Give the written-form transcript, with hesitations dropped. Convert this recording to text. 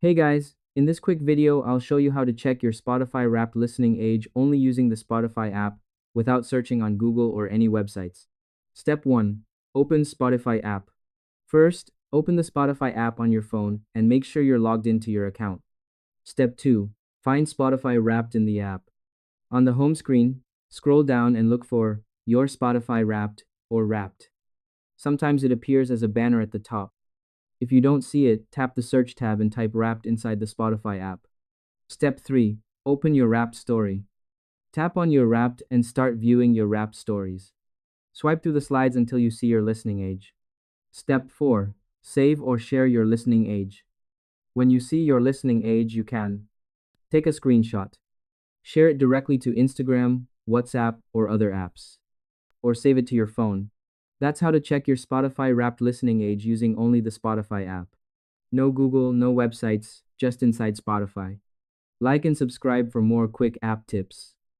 Hey guys, in this quick video, I'll show you how to check your Spotify Wrapped listening age only using the Spotify app without searching on Google or any websites. Step 1. Open Spotify app. First, open the Spotify app on your phone and make sure you're logged into your account. Step 2. Find Spotify Wrapped in the app. On the home screen, scroll down and look for Your Spotify Wrapped or Wrapped. Sometimes it appears as a banner at the top. If you don't see it, tap the search tab and type Wrapped inside the Spotify app. Step 3. Open your Wrapped story. Tap on your Wrapped and start viewing your Wrapped stories. Swipe through the slides until you see your listening age. Step 4. Save or share your listening age. When you see your listening age, you can take a screenshot, share it directly to Instagram, WhatsApp, or other apps, or save it to your phone. That's how to check your Spotify Wrapped listening age using only the Spotify app. No Google, no websites, just inside Spotify. Like and subscribe for more quick app tips.